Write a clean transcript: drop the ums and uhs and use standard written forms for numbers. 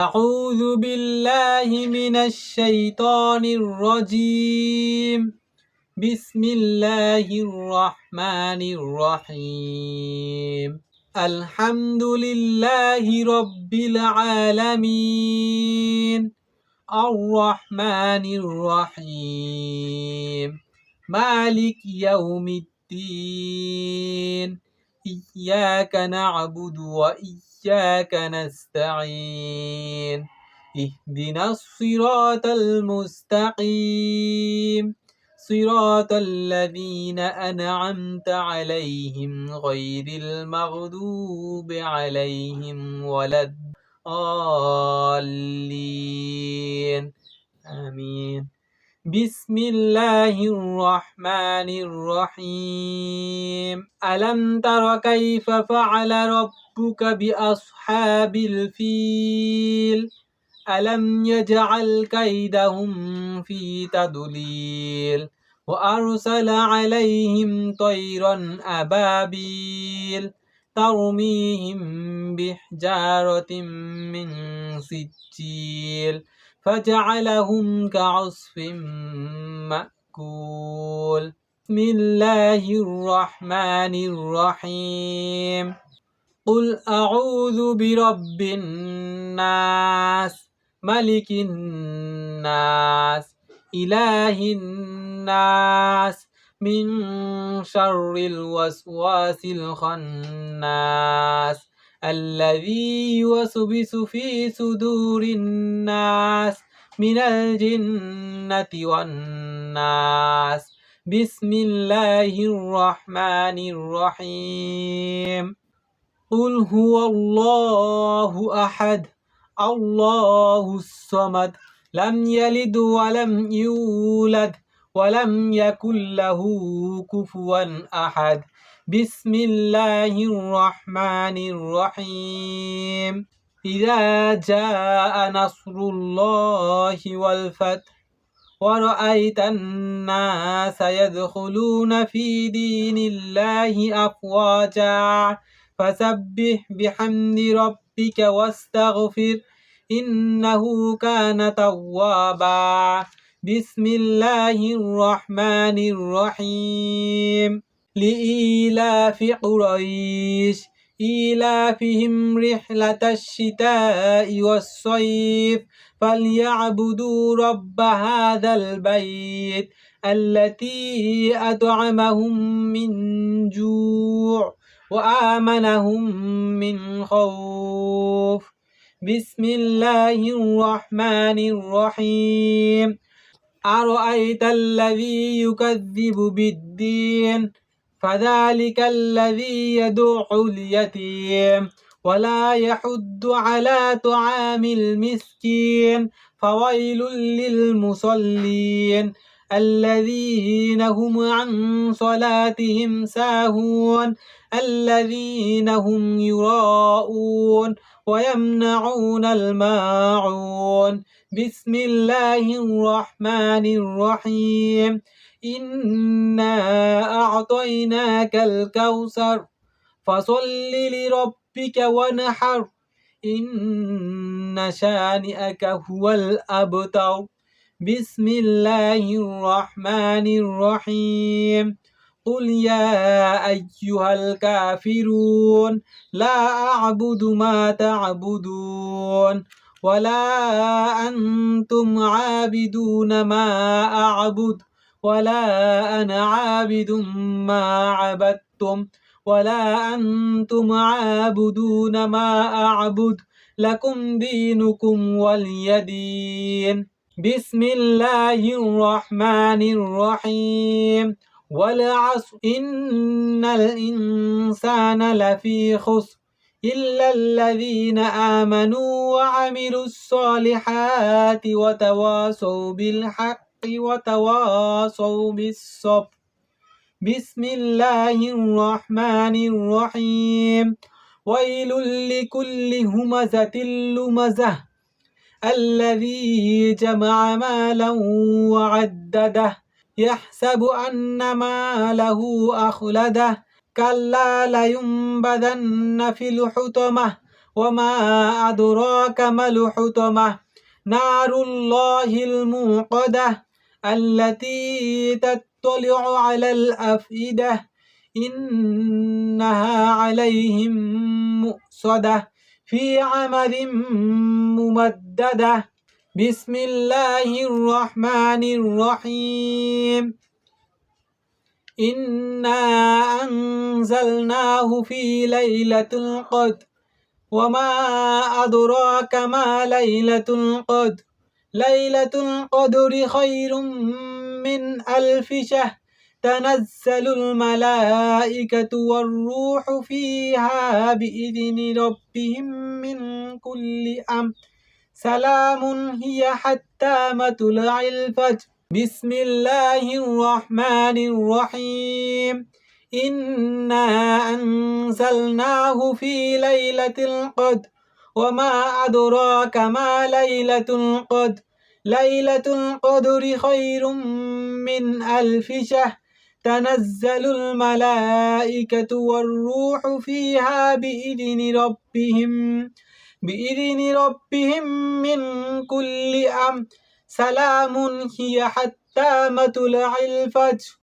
أعوذ بالله من الشيطان الرجيم. بسم الله الرحمن الرحيم. الحمد لله رب العالمين، الرحمن الرحيم، مالك يوم الدين. إياك نعبد وإياك نستعين. اهدنا الصراط المستقيم، صراط الذين أنعمت عليهم غير المغضوب عليهم ولا الضالين. آمين. بسم الله الرحمن الرحيم. ألم تر كيف فعل ربك بأصحاب الفيل؟ ألم يجعل كيدهم في تضليل، وأرسل عليهم طيرا أبابيل ترميهم بحجارة من سجيل فجعلهم كعصف مأكول. بسم الله الرحمن الرحيم. قل أعوذ برب الناس، ملك الناس، إله الناس، من شر الوسواس الخناس، الذي يوسوس في صدور الناس من الجنة والناس. بسم الله الرحمن الرحيم. قل هو الله أحد، الله الصمد، لم يلد ولم يولد ولم يكن له كفوا أحد. بسم الله الرحمن الرحيم. إذا جاء نصر الله والفتح ورأيت الناس يدخلون في دين الله أفواجا فسبح بحمد ربك واستغفر إنه كان توابا. بسم الله الرحمن الرحيم. لإيلاف قريش إيلافهم رحلة الشتاء والصيف فليعبدوا رب هذا البيت التي أطعمهم من جوع وآمنهم من خوف. بسم الله الرحمن الرحيم. أرأيت الذي يكذب بالدين فذلك الذي يدع اليتيم ولا يحض على طعام المسكين فويل للمصلين الذين هم عن صلاتهم ساهون الذين هم يراءون ويمنعون الماعون. بسم الله الرحمن الرحيم. إنا أعطيناك الكوثر فصل لربك وانحر إن شانئك هو الأبتر. بسم الله الرحمن الرحيم. قل يا أيها الكافرون لا أعبد ما تعبدون ولا أنتم عابدون ما أعبد ولا أنا عابد ما عبدتم ولا أنتم عابدون ما أعبد لكم دينكم ولي دين. بسم الله الرحمن الرحيم. والعصر إن الإنسان لفي خسر إلا الذين آمنوا وعملوا الصالحات وتواصوا بالحق وتواصوا بالصبر. بسم الله الرحمن الرحيم. ويل لكل همزة لمزة الذي جمع مالا وعدده يحسب أن ماله أخلده كلا لينبذن في الحطمة وما أدراك ما الحطمة نار الله الموقدة التي تطلع على الأفئدة إنها عليهم مؤصدة في عمد ممددة بسم الله الرحمن الرحيم إنا أنزلناه في ليلة القدر وما أدراك ما ليلة القدر ليلة القدر خير من 1000 شهر تنزل الملائكة والروح فيها بإذن ربهم من كل أمر سلام هي حتى مطلع الفجر بسم الله الرحمن الرحيم إنا أنزلناه في ليلة القدر وما أدراك ما ليلة القدر ليلة القدر خير من 1000 شهر تنزل الملائكة والروح فيها بإذن ربهم من كل أمر سلام هي حتى مطلع الفجر